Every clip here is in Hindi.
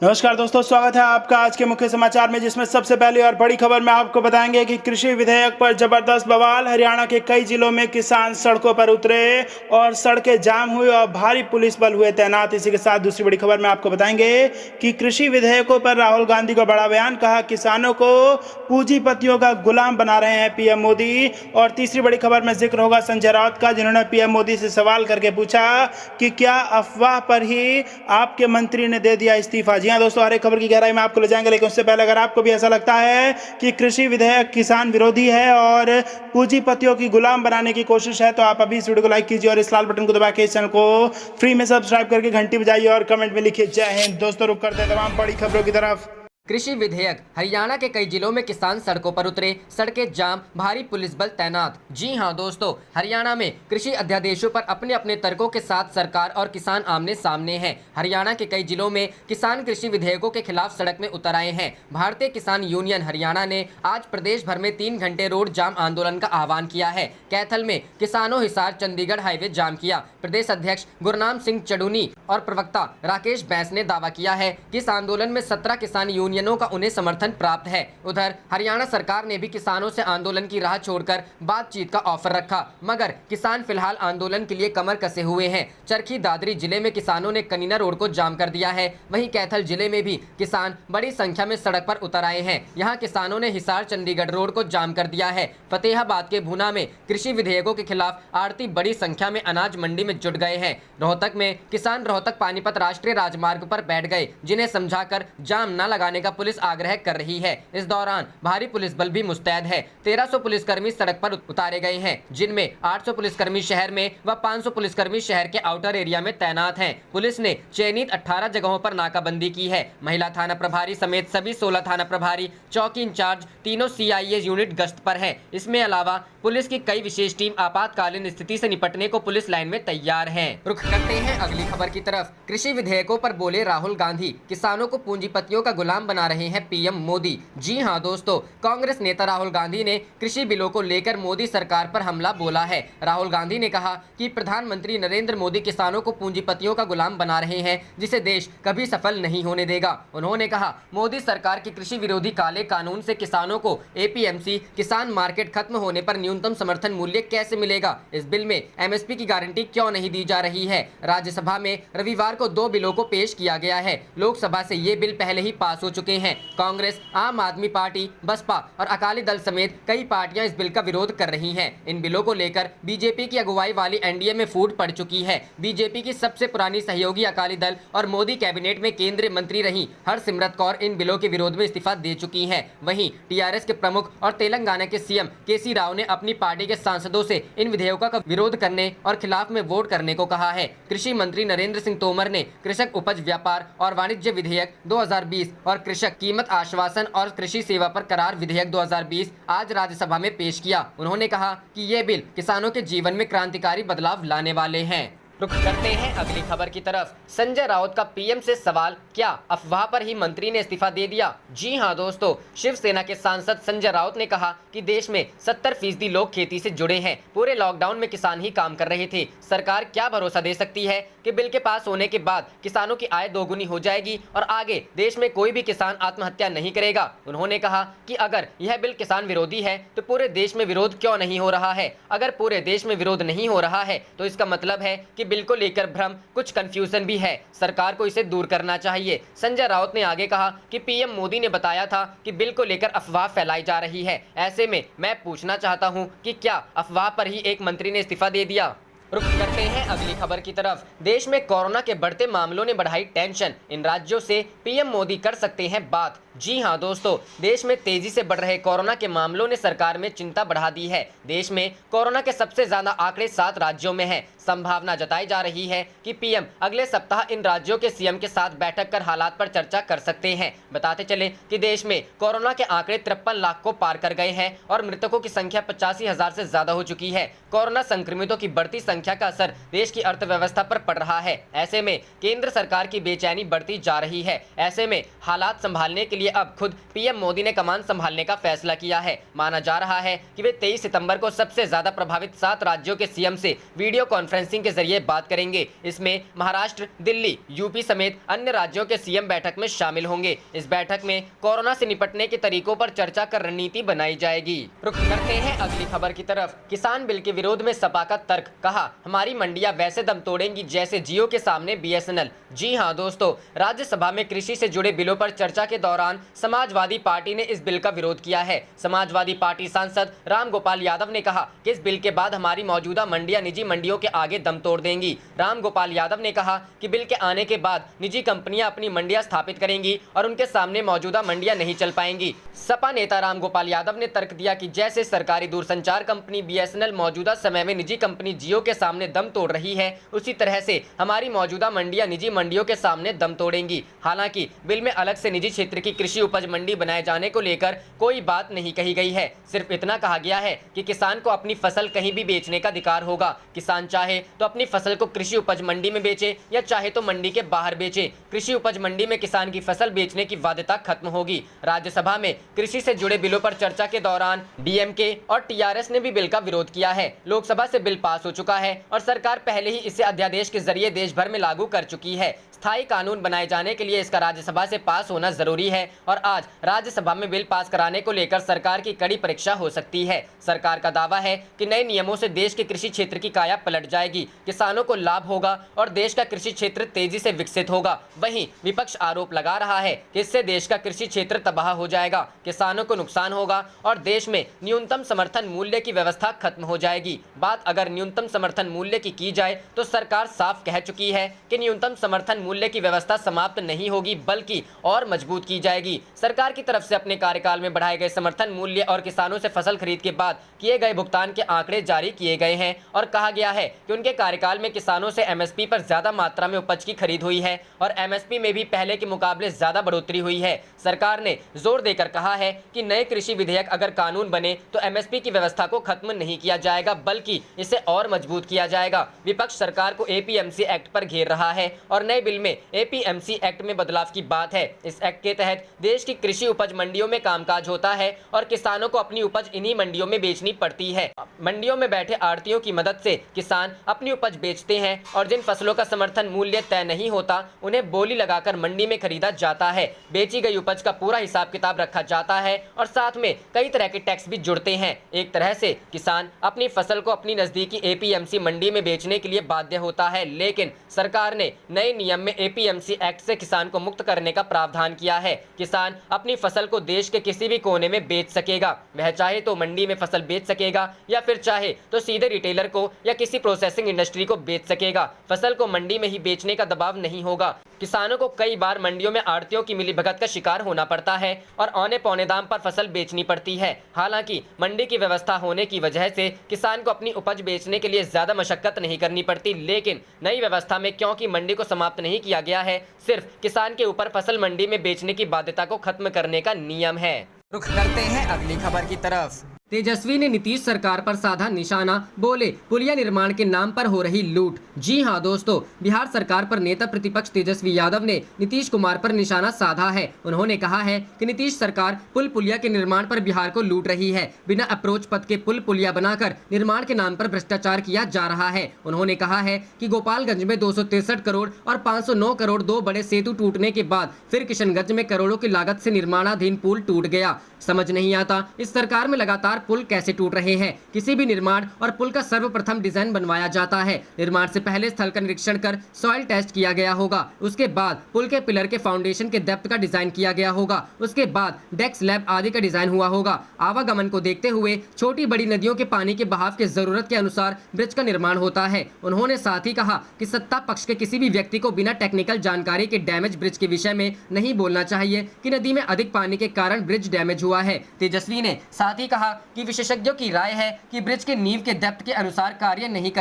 नमस्कार दोस्तों, स्वागत है आपका आज के मुख्य समाचार में, जिसमें सबसे पहली और बड़ी खबर में आपको बताएंगे कि कृषि विधेयक पर जबरदस्त बवाल। हरियाणा के कई जिलों में किसान सड़कों पर उतरे और सड़कें जाम हुई और भारी पुलिस बल हुए तैनात। इसी के साथ दूसरी बड़ी खबर में आपको बताएंगे कि कृषि विधेयकों पर राहुल गांधी का बड़ा बयान, कहा किसानों को पूंजीपतियों का गुलाम बना रहे हैं पीएम मोदी। और तीसरी बड़ी खबर में जिक्र होगा संजय राउत का, जिन्होंने पीएम मोदी से सवाल करके पूछा कि क्या अफवाह पर ही आपके मंत्री ने दे दिया इस्तीफा। जी हाँ दोस्तों, हर एक खबर की गहराई में आपको ले जाएंगे, लेकिन उससे पहले अगर आपको भी ऐसा लगता है कि कृषि विधेयक किसान विरोधी है और पूंजीपतियों की गुलाम बनाने की कोशिश है, तो आप अभी इस वीडियो को लाइक कीजिए और इस लाल बटन को दबा के इस चैनल को फ्री में सब्सक्राइब करके घंटी बजाइए और कमेंट में लिखिए जय हिंद। दोस्तों, रुक करते हैं तमाम बड़ी खबरों की तरफ। कृषि विधेयक। हरियाणा के कई जिलों में किसान सड़कों पर उतरे, सड़कें जाम, भारी पुलिस बल तैनात। जी हां दोस्तों, हरियाणा में कृषि अध्यादेशों पर अपने अपने तर्कों के साथ सरकार और किसान आमने सामने हैं। हरियाणा के कई जिलों में किसान कृषि विधेयकों के खिलाफ सड़क में उतर आए हैं। भारतीय किसान यूनियन हरियाणा ने आज प्रदेश भर में 3 घंटे रोड जाम आंदोलन का आह्वान किया है। कैथल में किसानों हिसार चंडीगढ़ हाईवे जाम किया। प्रदेश अध्यक्ष गुरनाम सिंह चडूनी और प्रवक्ता राकेश बैस ने दावा किया है कि इस आंदोलन में 17 किसान यूनियनों का उन्हें समर्थन प्राप्त है। उधर हरियाणा सरकार ने भी किसानों से आंदोलन की राह छोड़कर बातचीत का ऑफर रखा, मगर किसान फिलहाल आंदोलन के लिए कमर कसे हुए हैं। चरखी दादरी जिले में किसानों ने कनीना रोड को जाम कर दिया है। वहीं कैथल जिले में भी किसान बड़ी संख्या में सड़क पर उतर आए हैं। यहां किसानों ने हिसार चंडीगढ़ रोड को जाम कर दिया है। फतेहाबाद के भूना में कृषि विधेयकों के खिलाफ आड़ती बड़ी संख्या में अनाज मंडी में जुट गए हैं। रोहतक में किसान रोहतक पानीपत राष्ट्रीय राजमार्ग पर बैठ गए, जिन्हें समझाकर जाम न लगाने का पुलिस आग्रह कर रही है। इस दौरान भारी पुलिस बल भी मुस्तैद है। 1300 पुलिसकर्मी सड़क पर उतारे गए हैं, जिनमें 800 पुलिसकर्मी शहर में व 500 पुलिसकर्मी शहर के आउटर एरिया में तैनात हैं। पुलिस ने चयनित 18 जगहों पर नाकाबंदी की है। महिला थाना प्रभारी समेत सभी 16 थाना प्रभारी, चौकी इंचार्ज, तीनों सीआईए यूनिट गश्त पर है। इसमें अलावा पुलिस की कई विशेष टीम आपातकालीन स्थिति से निपटने को पुलिस लाइन में तैयार है। रुख करते हैं अगली खबर की तरफ। कृषि विधेयकों पर बोले राहुल गांधी, किसानों को पूंजीपतियों का गुलाम बना रहे हैं पीएम मोदी। जी हां दोस्तों, कांग्रेस नेता राहुल गांधी ने कृषि बिलों को लेकर मोदी सरकार पर हमला बोला है। राहुल गांधी ने कहा कि प्रधानमंत्री नरेंद्र मोदी किसानों को पूंजीपतियों का गुलाम बना रहे हैं, जिसे देश कभी सफल नहीं होने देगा। उन्होंने कहा, मोदी सरकार की कृषि विरोधी काले कानून से किसानों को एपीएमसी किसान मार्केट खत्म होने पर न्यूनतम समर्थन मूल्य कैसे मिलेगा? इस बिल में एमएसपी की गारंटी क्यों नहीं दी जा रही है? राज्यसभा में रविवार को 2 बिलों को पेश किया गया है। लोकसभा से ये बिल पहले ही पास हो चुके हैं। कांग्रेस, आम आदमी पार्टी, बसपा और अकाली दल समेत कई पार्टियां इस बिल का विरोध कर रही हैं। इन बिलों को लेकर बीजेपी की अगुवाई वाली एनडीए में फूट पड़ चुकी है। बीजेपी की सबसे पुरानी सहयोगी अकाली दल और मोदी कैबिनेट में केंद्रीय मंत्री रही हरसिमरत कौर इन बिलों के विरोध में इस्तीफा दे चुकी हैं। वहीं टीआरएस के प्रमुख और तेलंगाना के सीएम केसी राव ने अपनी पार्टी के सांसदों से इन विधेयकों का विरोध करने और खिलाफ में वोट करने को कहा है। कृषि मंत्री नरेंद्र सिंह तोमर ने कृषक उपज व्यापार और वाणिज्य विधेयक 2020 और कृषक कीमत आश्वासन और कृषि सेवा पर करार विधेयक 2020 आज राज्यसभा में पेश किया। उन्होंने कहा कि ये बिल किसानों के जीवन में क्रांतिकारी बदलाव लाने वाले हैं। रुख करते हैं अगली खबर की तरफ। संजय राउत का पीएम से सवाल, क्या अफवाह पर ही मंत्री ने इस्तीफा दे दिया? जी हां दोस्तों, शिवसेना के सांसद संजय राउत ने कहा कि देश में 70% लोग खेती से जुड़े हैं। पूरे लॉकडाउन में किसान ही काम कर रहे थे। सरकार क्या भरोसा दे सकती है कि बिल के पास होने के बाद किसानों की आय दोगुनी हो जाएगी और आगे देश में कोई भी किसान आत्महत्या नहीं करेगा? उन्होंने कहा कि अगर यह बिल किसान विरोधी है तो पूरे देश में विरोध क्यों नहीं हो रहा है? अगर पूरे देश में विरोध नहीं हो रहा है तो इसका मतलब है कि बिल को लेकर भ्रम, कुछ कंफ्यूजन भी है। सरकार को इसे दूर करना चाहिए। संजय राउत ने आगे कहा कि पीएम मोदी ने बताया था कि बिल को लेकर अफवाह फैलाई जा रही है। ऐसे में मैं पूछना चाहता हूं कि क्या अफवाह पर ही एक मंत्री ने इस्तीफा दे दिया? रुख करते हैं अगली खबर की तरफ। देश में कोरोना के बढ़ते मामलों ने बढ़ाई टेंशन, इन राज्यों से पीएम मोदी कर सकते हैं बात। जी हां दोस्तों, देश में तेजी से बढ़ रहे कोरोना के मामलों ने सरकार में चिंता बढ़ा दी है। देश में कोरोना के सबसे ज्यादा आंकड़े 7 राज्यों में हैं। संभावना जताई जा रही है कि पीएम अगले सप्ताह इन राज्यों के सीएम के साथ बैठक कर हालात पर चर्चा कर सकते हैं। बताते चले कि देश में कोरोना के आंकड़े 53 लाख को पार कर गए हैं और मृतकों की संख्या 85,000 से ज्यादा हो चुकी है। कोरोना संक्रमितों की बढ़ती संख्या संख्या का असर देश की अर्थव्यवस्था पर पड़ रहा है। ऐसे में केंद्र सरकार की बेचैनी बढ़ती जा रही है। ऐसे में हालात संभालने के लिए अब खुद पीएम मोदी ने कमान संभालने का फैसला किया है। माना जा रहा है कि वे 23 सितंबर को सबसे ज्यादा प्रभावित 7 राज्यों के सीएम से वीडियो कॉन्फ्रेंसिंग के जरिए बात करेंगे। इसमें महाराष्ट्र, दिल्ली, यूपी समेत अन्य राज्यों के सीएम बैठक में शामिल होंगे। इस बैठक में कोरोना से निपटने के तरीकों पर चर्चा कर रणनीति बनाई जाएगी। रुक करते हैं अगली खबर की तरफ। किसान बिल के विरोध में सपा का तर्क, कहा हमारी मंडियां वैसे दम तोड़ेंगी जैसे जियो के सामने बीएसएनएल। जी हां दोस्तों, राज्यसभा में कृषि से जुड़े बिलों पर चर्चा के दौरान समाजवादी पार्टी ने इस बिल का विरोध किया है। समाजवादी पार्टी सांसद रामगोपाल यादव ने कहा कि इस बिल के बाद हमारी मौजूदा मंडियां निजी मंडियों के आगे दम तोड़ देंगी। रामगोपाल यादव ने कहा कि बिल के आने के बाद निजी कंपनियां अपनी मंडियां स्थापित करेंगी और उनके सामने मौजूदा मंडियां नहीं चल पाएंगी। सपा नेता रामगोपाल यादव ने तर्क दिया कि जैसे सरकारी दूरसंचार कंपनी बीएसएनएल मौजूदा समय में निजी कंपनी जियो के सामने दम तोड़ रही है, उसी तरह से हमारी मौजूदा मंडियां निजी मंडियों के सामने दम तोड़ेंगी। हालांकि बिल में अलग से निजी क्षेत्र की कृषि उपज मंडी बनाए जाने को लेकर कोई बात नहीं कही गई है। सिर्फ इतना कहा गया है कि किसान को अपनी फसल कहीं भी बेचने का अधिकार होगा। किसान चाहे तो अपनी फसल को कृषि उपज मंडी में बेचे या चाहे तो मंडी के बाहर बेचे। कृषि उपज मंडी में किसान की फसल बेचने की बाध्यता खत्म होगी। राज्यसभा में कृषि से जुड़े बिलों पर चर्चा के दौरान डीएमके और टीआरएस ने भी बिल का विरोध किया है। लोकसभा से बिल पास हो चुका है और सरकार पहले ही इसे अध्यादेश के जरिए देश भर में लागू कर चुकी है। स्थायी कानून बनाए जाने के लिए इसका राज्यसभा से पास होना जरूरी है और आज राज्यसभा में बिल पास कराने को लेकर सरकार की कड़ी परीक्षा हो सकती है। सरकार का दावा है कि नए नियमों से देश के कृषि क्षेत्र की काया पलट जाएगी, किसानों को लाभ होगा और देश का कृषि क्षेत्र तेजी से विकसित होगा। वहीं विपक्ष आरोप लगा रहा है कि इससे देश का कृषि क्षेत्र तबाह हो जाएगा, किसानों को नुकसान होगा और देश में न्यूनतम समर्थन मूल्य की व्यवस्था खत्म हो जाएगी। बात अगर न्यूनतम समर्थन मूल्य की जाए तो सरकार साफ कह चुकी है कि न्यूनतम समर्थन मूल्य की व्यवस्था समाप्त नहीं होगी बल्कि और मजबूत की जाएगी। सरकार की तरफ से अपने कार्यकाल में बढ़ाए गए समर्थन मूल्य और किसानों से फसल खरीद के बाद किए गए भुगतान के आंकड़े जारी किए गए हैं और कहा गया है कि उनके कार्यकाल में किसानों से एमएसपी पर ज्यादा मात्रा में उपज की खरीद हुई है और एमएसपी में भी पहले के मुकाबले ज्यादा बढ़ोतरी हुई है। सरकार ने जोर देकर कहा है कि नए कृषि विधेयक अगर कानून बने तो एमएसपी की व्यवस्था को खत्म नहीं किया जाएगा बल्कि इसे और मजबूत किया जाएगा। विपक्ष सरकार को एपीएमसी एक्ट पर घेर रहा है और नए बिल में एपीएमसी एक्ट में बदलाव की बात है। इस एक्ट के तहत देश की कृषि उपज मंडियों में कामकाज होता है और किसानों को अपनी उपज इन्हीं मंडियों में बेचनी पड़ती है। मंडियों में बैठे आड़तियों की मदद से किसान अपनी उपज बेचते हैं और जिन फसलों का समर्थन मूल्य तय नहीं होता उन्हें बोली लगाकर मंडी में खरीदा जाता है। बेची गई उपज का पूरा हिसाब किताब रखा जाता है और साथ में कई तरह के टैक्स भी जुड़ते हैं। एक तरह से किसान अपनी फसल को अपनी नजदीकी एपीएमसी मंडी में बेचने के लिए बाध्य होता है, लेकिन सरकार ने नए नियम में एपीएमसी एक्ट से किसान को मुक्त करने का प्रावधान किया है। किसान अपनी फसल को देश के किसी भी कोने में बेच सकेगा। वह चाहे तो मंडी में फसल बेच सकेगा या फिर चाहे तो सीधे रिटेलर को या किसी प्रोसेसिंग इंडस्ट्री को बेच सकेगा। फसल को मंडी में ही बेचने का दबाव नहीं होगा। किसानों को कई बार मंडियों में आड़तियों की मिलीभगत का शिकार होना पड़ता है और औने पौने दाम पर फसल बेचनी पड़ती है। हालांकि मंडी की व्यवस्था होने की वजह से किसान को अपनी उपज बेचने के लिए ज्यादा मशक्कत नहीं करनी पड़ती, लेकिन नई व्यवस्था में क्योंकि मंडी को समाप्त नहीं किया गया है, सिर्फ किसान के ऊपर फसल मंडी में बेचने की बाध्यता को खत्म करने का नियम है। रुख करते हैं अगली खबर की तरफ। तेजस्वी ने नीतीश सरकार पर साधा निशाना, बोले पुलिया निर्माण के नाम पर हो रही लूट। जी हां दोस्तों, बिहार सरकार पर नेता प्रतिपक्ष तेजस्वी यादव ने नीतीश कुमार पर निशाना साधा है। उन्होंने कहा है कि नीतीश सरकार पुल पुलिया के निर्माण पर बिहार को लूट रही है। बिना अप्रोच पथ के पुल पुलिया बनाकर निर्माण के नाम पर भ्रष्टाचार किया जा रहा है। उन्होंने कहा है कि गोपालगंज में 263 करोड़ और 509 करोड़ 2 बड़े सेतु टूटने के बाद फिर किशनगंज में करोड़ों की लागत से निर्माणाधीन पुल टूट गया। समझ नहीं आता इस सरकार में लगातार पुल कैसे टूट रहे हैं। किसी भी निर्माण और पुल का सर्वप्रथम डिजाइन बनवाया जाता है। निर्माण से पहले स्थल का निरीक्षण कर सॉइल टेस्ट किया गया होगा। उसके बाद पुल के पिलर के फाउंडेशन के डेप्थ का डिजाइन किया गया होगा। उसके बाद डेक स्लैब आदि का डिजाइन हुआ होगा। आवागमन को देखते हुए छोटी बड़ी नदियों के पानी के बहाव के जरूरत के अनुसार ब्रिज का निर्माण होता है। उन्होंने साथ ही कहा कि सत्ता पक्ष के किसी भी व्यक्ति को बिना टेक्निकल जानकारी के डैमेज ब्रिज के विषय में नहीं बोलना चाहिए कि नदी में अधिक पानी के कारण ब्रिज डैमेज हुआ है। तेजस्वी ने साथ ही कहा कि विशेषज्ञों की राय है कि ब्रिज के नींव के डेप्थ के अनुसार कार्य नहीं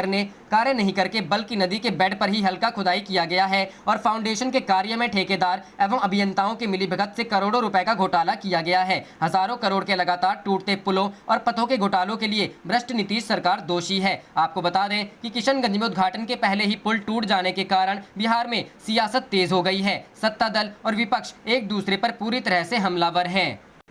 करके बल्कि नदी के बेड पर ही हल्का खुदाई किया गया है और फाउंडेशन के कार्य में ठेकेदार एवं अभियंताओं की मिलीभगत से करोड़ों रुपए का घोटाला किया गया है। हजारों करोड़ के लगातार टूटते पुलों और पथों के घोटालों के लिए भ्रष्ट नीतीश सरकार दोषी है। आपको बता दें कि किशनगंज में उद्घाटन के पहले ही पुल टूट जाने के कारण बिहार में सियासत तेज हो गई है। सत्ता दल और विपक्ष एक दूसरे पर पूरी तरह से हमलावर हैं।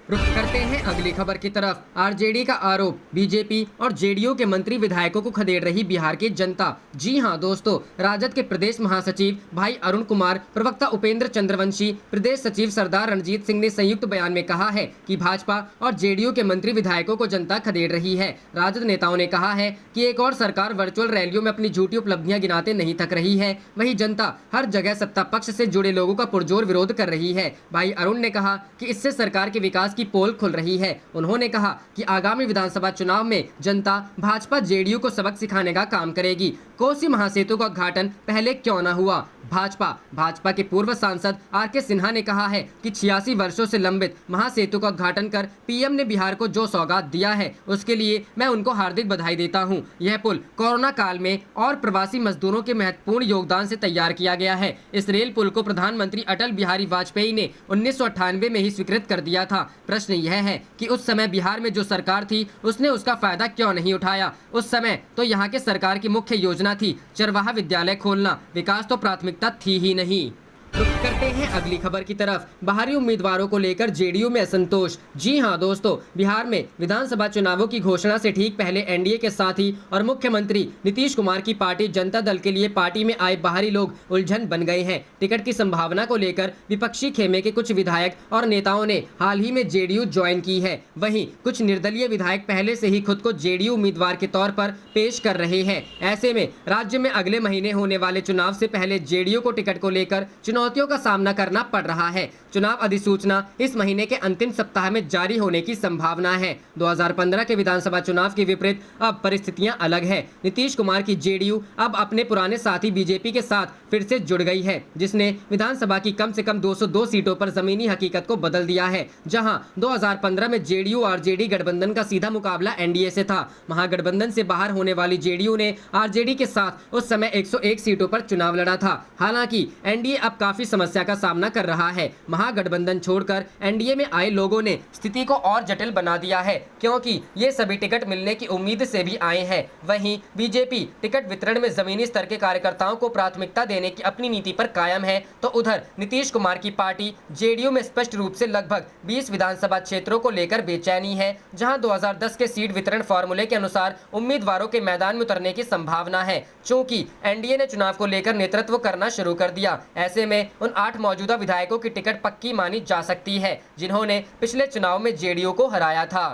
रुख करते हैं अगली खबर की तरफ। आरजेडी का आरोप, बीजेपी और जेडीयू के मंत्री विधायकों को खदेड़ रही बिहार की जनता। जी हां दोस्तों, राजद के प्रदेश महासचिव भाई अरुण कुमार, प्रवक्ता उपेंद्र चंद्रवंशी, प्रदेश सचिव सरदार रणजीत सिंह ने संयुक्त बयान में कहा है कि भाजपा और जेडीयू के मंत्री विधायकों को जनता खदेड़ रही है। राजद नेताओं ने कहा है कि एक और सरकार वर्चुअल रैलियों में अपनी झूठी उपलब्धियां गिनाते नहीं थक रही है, वहीं जनता हर जगह सत्ता पक्ष से जुड़े लोगों का पुरजोर विरोध कर रही है। भाई अरुण ने कहा कि इससे सरकार के विकास की पोल खुल रही है। उन्होंने कहा कि आगामी विधानसभा चुनाव में जनता भाजपा जेडीयू को सबक सिखाने का काम करेगी। कोसी महासेतु का उद्घाटन पहले क्यों न हुआ? भाजपा के पूर्व सांसद आर.के. सिन्हा ने कहा है कि 86 वर्षों से लंबित महासेतु का उद्घाटन कर पीएम ने बिहार को जो सौगात दिया है उसके लिए मैं उनको हार्दिक बधाई देता हूं। यह पुल कोरोना काल में और प्रवासी मजदूरों के महत्वपूर्ण योगदान से तैयार किया गया है। इस रेल पुल को प्रधानमंत्री अटल बिहारी वाजपेयी ने 1998 में ही स्वीकृत कर दिया था। प्रश्न यह है कि उस समय बिहार में जो सरकार थी उसने उसका फायदा क्यों नहीं उठाया? उस समय तो यहाँ के सरकार की मुख्य योजना थी चरवाहा विद्यालय खोलना, विकास तो प्राथमिकता थी ही नहीं। रुख करते हैं अगली खबर की तरफ। बाहरी उम्मीदवारों को लेकर जेडीयू में असंतोष। जी हां दोस्तों, बिहार में विधानसभा चुनावों की घोषणा से ठीक पहले एनडीए के साथी और मुख्यमंत्री नीतीश कुमार की पार्टी जनता दल के लिए पार्टी में आए बाहरी लोग उलझन बन गए हैं। टिकट की संभावना को लेकर विपक्षी खेमे के कुछ विधायक और नेताओं ने हाल ही में जेडीयू ज्वाइन की है। वहीं कुछ निर्दलीय विधायक पहले से ही खुद को जेडीयू उम्मीदवार के तौर पर पेश कर रहे हैं। ऐसे में राज्य में अगले महीने होने वाले चुनाव से पहले जेडीयू को टिकट को लेकर चुनौतियों का सामना करना पड़ रहा है। चुनाव अधिसूचना इस महीने के अंतिम सप्ताह में जारी होने की संभावना है। 2015 के विधानसभा चुनाव के विपरीत अब परिस्थितियां अलग है। नीतीश कुमार की जेडीयू अब अपने पुराने साथी बीजेपी के साथ फिर से जुड़ गई है, जिसने विधानसभा की कम से कम 202 सीटों पर जमीनी हकीकत को बदल दिया है। जहां 2015 में जेडीयू आरजेडी गठबंधन का सीधा मुकाबला एनडीए से था। महागठबंधन से बाहर होने वाली जेडीयू ने आरजेडी के साथ उस समय 101 सीटों पर चुनाव लड़ा था। हालांकि एनडीए अब काफी समस्या का सामना कर रहा है। महागठबंधन छोड़कर एनडीए में आए लोगों ने स्थिति को और जटिल बना दिया है, क्योंकि ये सभी टिकट मिलने की उम्मीद से भी आए हैं। वहीं बीजेपी टिकट वितरण में जमीनी स्तर के कार्यकर्ताओं को प्राथमिकता देने की अपनी नीति पर कायम है, तो उधर नीतीश कुमार की पार्टी जेडीयू में स्पष्ट रूप से लगभग 20 विधानसभा क्षेत्रों को लेकर बेचैनी है, जहां 2010 के सीट वितरण फॉर्मूले के अनुसार उम्मीदवारों के मैदान में उतरने की संभावना है। चूंकि एनडीए ने चुनाव को लेकर नेतृत्व करना शुरू कर दिया, ऐसे में उन 8 मौजूदा विधायकों की टिकट पक्की मानी जा सकती है, जिन्होंने पिछले चुनाव में जेडीयू को हराया था।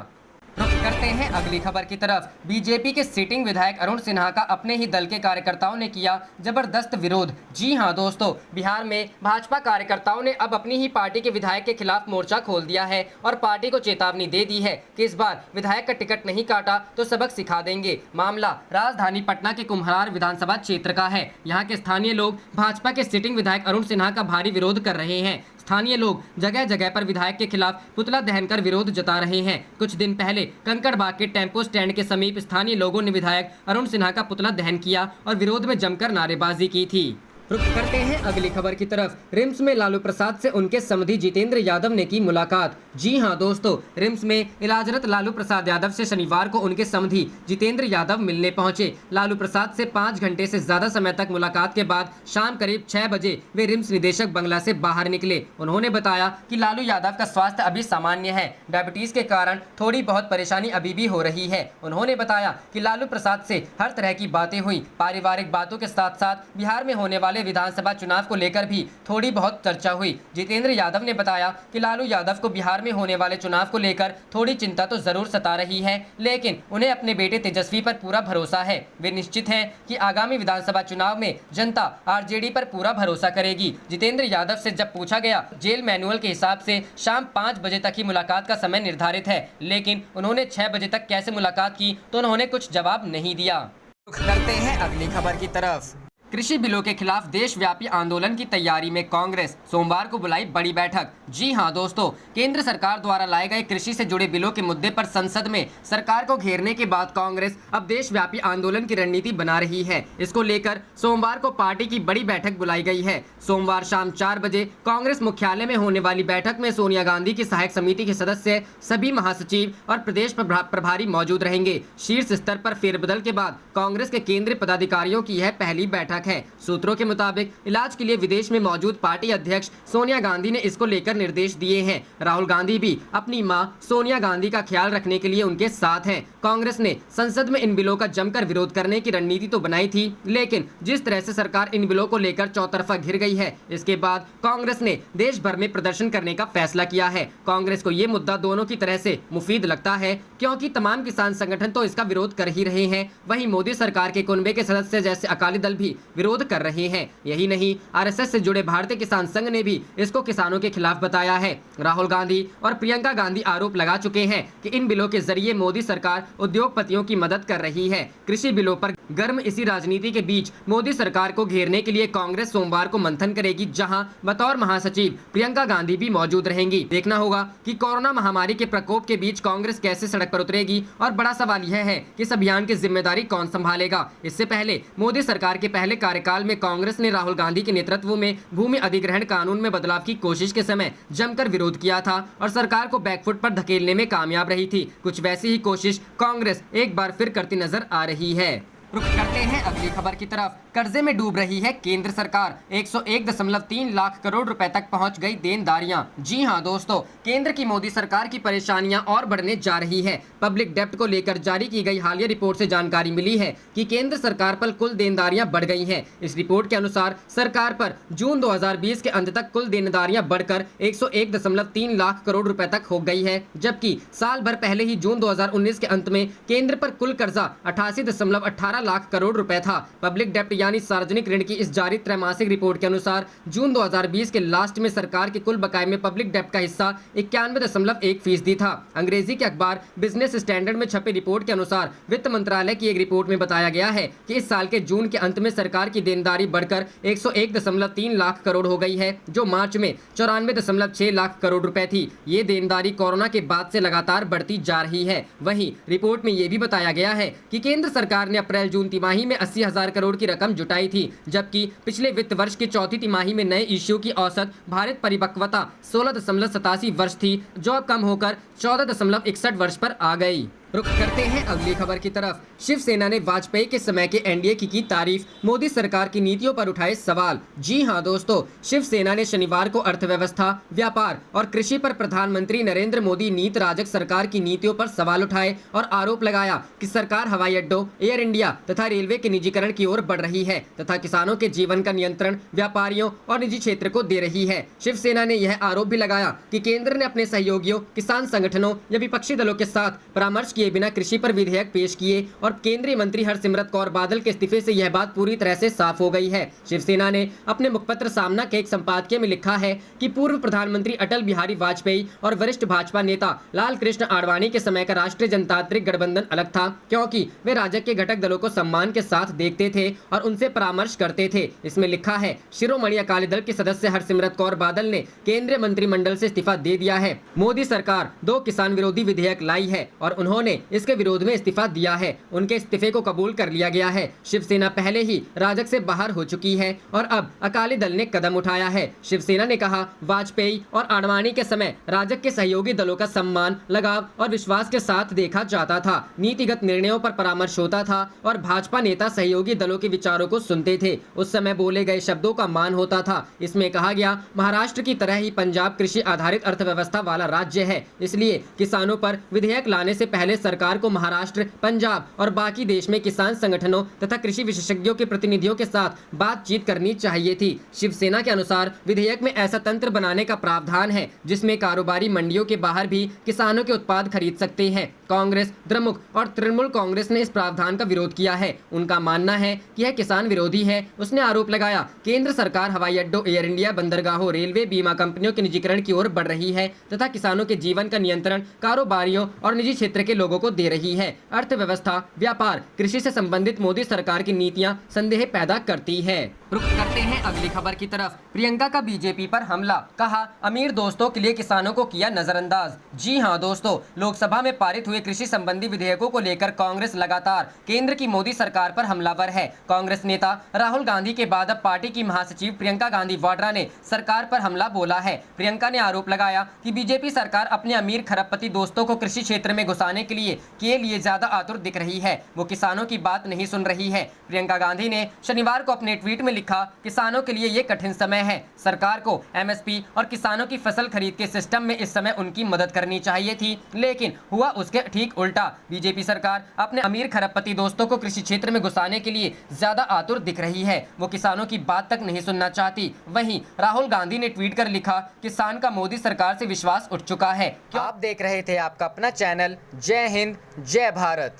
रुख करते हैं अगली खबर की तरफ। बीजेपी के सिटिंग विधायक अरुण सिन्हा का अपने ही दल के कार्यकर्ताओं ने किया जबरदस्त विरोध। जी हां दोस्तों, बिहार में भाजपा कार्यकर्ताओं ने अब अपनी ही पार्टी के विधायक के खिलाफ मोर्चा खोल दिया है और पार्टी को चेतावनी दे दी है कि इस बार विधायक का टिकट नहीं काटा तो सबक सिखा देंगे। मामला राजधानी पटना के कुम्हरार विधानसभा क्षेत्र का है। यहाँ के स्थानीय लोग भाजपा के सिटिंग विधायक अरुण सिन्हा का भारी विरोध कर रहे हैं। स्थानीय लोग जगह जगह पर विधायक के खिलाफ पुतला दहन कर विरोध जता रहे हैं। कुछ दिन पहले कंकड़बाग के टेम्पो स्टैंड के समीप स्थानीय लोगों ने विधायक अरुण सिन्हा का पुतला दहन किया और विरोध में जमकर नारेबाजी की थी। रुख करते हैं अगली खबर की तरफ। रिम्स में लालू प्रसाद से उनके समधी जितेंद्र यादव ने की मुलाकात। जी हां दोस्तों, रिम्स में इलाजरत लालू प्रसाद यादव से शनिवार को उनके समधी जितेंद्र यादव मिलने पहुंचे। लालू प्रसाद से 5 घंटे से ज्यादा समय तक मुलाकात के बाद शाम करीब 6 बजे वे रिम्स निदेशक बंगला से बाहर निकले। उन्होंने बताया कि लालू यादव का स्वास्थ्य अभी सामान्य है, डायबिटीज के कारण थोड़ी बहुत परेशानी अभी भी हो रही है। उन्होंने बताया कि लालू प्रसाद से हर तरह की बातें हुई। पारिवारिक बातों के साथ साथ बिहार में होने वाले विधानसभा चुनाव को लेकर भी थोड़ी बहुत चर्चा हुई। जितेंद्र यादव ने बताया कि लालू यादव को बिहार में होने वाले चुनाव को लेकर थोड़ी चिंता तो जरूर सता रही है, लेकिन उन्हें अपने बेटे तेजस्वी पर पूरा भरोसा है। वे निश्चित हैं कि आगामी विधानसभा चुनाव में जनता आरजेडी पर पूरा भरोसा करेगी। जितेंद्र यादव से जब पूछा गया, जेल मैनुअल के हिसाब से शाम 5 बजे तक ही मुलाकात का समय निर्धारित है, लेकिन उन्होंने 6 बजे तक कैसे मुलाकात की तो उन्होंने कुछ जवाब नहीं दिया। रुख करते हैं अगली खबर की तरफ। कृषि बिलों के खिलाफ देशव्यापी आंदोलन की तैयारी में कांग्रेस सोमवार को बुलाई बड़ी बैठक। जी हां दोस्तों, केंद्र सरकार द्वारा लाए गए कृषि से जुड़े बिलों के मुद्दे पर संसद में सरकार को घेरने के बाद कांग्रेस अब देशव्यापी आंदोलन की रणनीति बना रही है। इसको लेकर सोमवार को पार्टी की बड़ी बैठक बुलाई गई है। सोमवार शाम 4 बजे कांग्रेस मुख्यालय में होने वाली बैठक में सोनिया गांधी की सहायक समिति के सदस्य, सभी महासचिव और प्रदेश प्रभारी मौजूद रहेंगे। शीर्ष स्तर पर फेरबदल के बाद कांग्रेस के केंद्रीय पदाधिकारियों की यह पहली बैठक है। सूत्रों के मुताबिक इलाज के लिए विदेश में मौजूद पार्टी अध्यक्ष सोनिया गांधी ने इसको लेकर निर्देश दिए हैं। राहुल गांधी भी अपनी मां सोनिया गांधी का ख्याल रखने के लिए उनके साथ हैं। कांग्रेस ने संसद में इन बिलों का जमकर विरोध करने की रणनीति तो बनाई थी, लेकिन जिस तरह से सरकार इन बिलों को लेकर चौतरफा घिर गई है, इसके बाद कांग्रेस ने देश भर में प्रदर्शन करने का फैसला किया है। कांग्रेस को ये मुद्दा दोनों की तरह से मुफीद लगता है, क्योंकि तमाम किसान संगठन तो इसका विरोध कर ही रहे हैं, वहीं मोदी सरकार के कुनबे के सदस्य जैसे अकाली दल भी विरोध कर रहे हैं। यही नहीं, आरएसएस से जुड़े भारतीय किसान संघ ने भी इसको किसानों के खिलाफ बताया है। राहुल गांधी और प्रियंका गांधी आरोप लगा चुके हैं कि इन बिलों के जरिए मोदी सरकार उद्योगपतियों की मदद कर रही है। कृषि बिलों पर गर्म इसी राजनीति के बीच मोदी सरकार को घेरने के लिए कांग्रेस सोमवार को मंथन करेगी, जहां बतौर महासचिव प्रियंका गांधी भी मौजूद रहेंगी। देखना होगा कि कोरोना महामारी के प्रकोप के बीच कांग्रेस कैसे सड़क पर उतरेगी, और बड़ा सवाल यह है कि इस अभियान की जिम्मेदारी कौन संभालेगा। इससे पहले मोदी सरकार के पहले कार्यकाल में कांग्रेस ने राहुल गांधी के नेतृत्व में भूमि अधिग्रहण कानून में बदलाव की कोशिश के समय जमकर विरोध किया था और सरकार को बैकफुट पर धकेलने में कामयाब रही थी। कुछ वैसी ही कोशिश कांग्रेस एक बार फिर करती नजर आ रही है। रुक करते हैं अगली खबर की तरफ। कर्जे में डूब रही है केंद्र सरकार। 101.3 लाख करोड़ रुपए तक पहुंच गई देनदारियां। जी हां दोस्तों, केंद्र की मोदी सरकार की परेशानियां और बढ़ने जा रही है। पब्लिक डेब्ट को लेकर जारी की गई हालिया रिपोर्ट से जानकारी मिली है कि केंद्र सरकार पर कुल देनदारियां बढ़ गई हैं। इस रिपोर्ट के अनुसार सरकार पर जून 2020 के अंत तक कुल देनदारियां बढ़कर 101.3 लाख करोड़ रुपए तक हो गई है, जबकि साल भर पहले ही जून 2019 के अंत में केंद्र पर कुल कर्जा 88.18 लाख करोड़ रुपए था। पब्लिक डेब्ट यानी सार्वजनिक ऋण की इस जारी त्रैमासिक रिपोर्ट के अनुसार जून 2020 के लास्ट में सरकार के कुल बकाये में पब्लिक डेब्ट का हिस्सा 91.1% था। अंग्रेजी के अखबार बिजनेस स्टैंडर्ड में छपी रिपोर्ट के अनुसार वित्त मंत्रालय की एक रिपोर्ट में बताया गया है कि इस साल के जून के अंत में सरकार की देनदारी बढ़कर 101.3 लाख करोड़ हो गई है, जो मार्च में 94.6 लाख करोड़ रुपए थी। ये देनदारी कोरोना के बाद से लगातार बढ़ती जा रही है। वहीं रिपोर्ट में यह भी बताया गया है कि केंद्र सरकार ने अप्रैल जून तिमाही में 80,000 करोड़ की रकम जुटाई थी, जबकि पिछले वित्त वर्ष की चौथी तिमाही में नए इश्यू की औसत भारित परिपक्वता 16.87 वर्ष थी, जो अब कम होकर 14.61 वर्ष पर आ गई। रुक करते हैं अगली खबर की तरफ। शिवसेना ने वाजपेयी के समय के एनडीए की तारीफ, मोदी सरकार की नीतियों पर उठाए सवाल। जी हां दोस्तों, शिवसेना ने शनिवार को अर्थव्यवस्था, व्यापार और कृषि पर प्रधानमंत्री नरेंद्र मोदी नीत राजक सरकार की नीतियों पर सवाल उठाए और आरोप लगाया कि सरकार हवाई अड्डों, एयर इंडिया तथा रेलवे के निजीकरण की ओर बढ़ रही है तथा किसानों के जीवन का नियंत्रण व्यापारियों और निजी क्षेत्र को दे रही है। शिवसेना ने यह आरोप भी लगाया कि केंद्र ने अपने सहयोगियों, किसान संगठनों या विपक्षी दलों के साथ परामर्श किए बिना कृषि पर विधेयक पेश किए और केंद्रीय मंत्री हरसिमरत कौर बादल के इस्तीफे से यह बात पूरी तरह से साफ हो गई है। शिवसेना ने अपने मुखपत्र सामना के एक संपादकीय में लिखा है कि पूर्व प्रधानमंत्री अटल बिहारी वाजपेयी और वरिष्ठ भाजपा नेता लाल कृष्ण आडवाणी के समय का राष्ट्रीय जनतांत्रिक गठबंधन अलग था, क्योंकि वे राजग के घटक दलों को सम्मान के साथ देखते थे और उनसे परामर्श करते थे। इसमें लिखा है, शिरोमणि अकाली दल के सदस्य हरसिमरत कौर बादल ने केंद्रीय मंत्रिमंडल से इस्तीफा दे दिया है। मोदी सरकार 2 किसान विरोधी विधेयक लाई है और उन्होंने इसके विरोध में इस्तीफा दिया है। उनके इस्तीफे को कबूल कर लिया गया है। शिवसेना पहले ही राजग से बाहर हो चुकी है और अब अकाली दल ने कदम उठाया है। शिवसेना ने कहा, वाजपेयी और आडवाणी के समय राजग के सहयोगी दलों का सम्मान, लगाव और विश्वास के साथ देखा जाता था। नीतिगत निर्णयों पर परामर्श होता था और भाजपा नेता सहयोगी दलों के विचारों को सुनते थे। उस समय बोले गए शब्दों का मान होता था। इसमें कहा गया, महाराष्ट्र की तरह ही पंजाब कृषि आधारित अर्थव्यवस्था वाला राज्य है, इसलिए किसानों पर विधेयक लाने से पहले सरकार को महाराष्ट्र, पंजाब और बाकी देश में किसान संगठनों तथा कृषि विशेषज्ञों के प्रतिनिधियों के साथ बातचीत करनी चाहिए थी। शिवसेना के अनुसार विधेयक में ऐसा तंत्र बनाने का प्रावधान है जिसमें कारोबारी मंडियों के बाहर भी किसानों के उत्पाद खरीद सकते हैं। कांग्रेस, द्रमुक और तृणमूल कांग्रेस ने इस प्रावधान का विरोध किया है। उनका मानना है कि यह किसान विरोधी है। उसने आरोप लगाया, केंद्र सरकार हवाई अड्डों, एयर इंडिया, बंदरगाहों, रेलवे, बीमा कंपनियों के निजीकरण की ओर बढ़ रही है तथा किसानों के जीवन का नियंत्रण कारोबारियों और निजी क्षेत्र के लोगों लोगों को दे रही है। अर्थव्यवस्था, व्यापार, कृषि से संबंधित मोदी सरकार की नीतियां संदेह पैदा करती है। रुख करते हैं अगली खबर की तरफ। प्रियंका का बीजेपी पर हमला, कहा अमीर दोस्तों के लिए किसानों को किया नजरअंदाज। जी हां दोस्तों, लोकसभा में पारित हुए कृषि संबंधी विधेयकों को लेकर कांग्रेस लगातार केंद्र की मोदी सरकार पर हमलावर है। कांग्रेस नेता राहुल गांधी के बाद अब पार्टी की महासचिव प्रियंका गांधी वाड्रा ने सरकार पर हमला बोला है। प्रियंका ने आरोप लगाया कि बीजेपी सरकार अपने अमीर खरबपति दोस्तों को कृषि क्षेत्र में घुसाने के लिए ज्यादा आतुर दिख रही है। वो किसानों की बात नहीं सुन रही है। प्रियंका गांधी ने शनिवार को अपने ट्वीट में लिखा, किसानों के लिए ये कठिन समय है। सरकार को एमएसपी और किसानों की फसल खरीद के सिस्टम में इस समय उनकी मदद करनी चाहिए थी, लेकिन हुआ उसके ठीक उल्टा। बीजेपी सरकार अपने अमीर खरबपति दोस्तों को कृषि क्षेत्र में घुसाने के लिए ज्यादा आतुर दिख रही है। वो किसानों की बात तक नहीं सुनना चाहती। वहीं राहुल गांधी ने ट्वीट कर लिखा, किसान का मोदी सरकार से विश्वास उठ चुका है। आप देख रहे थे आपका अपना चैनल जय हिंद जय भारत।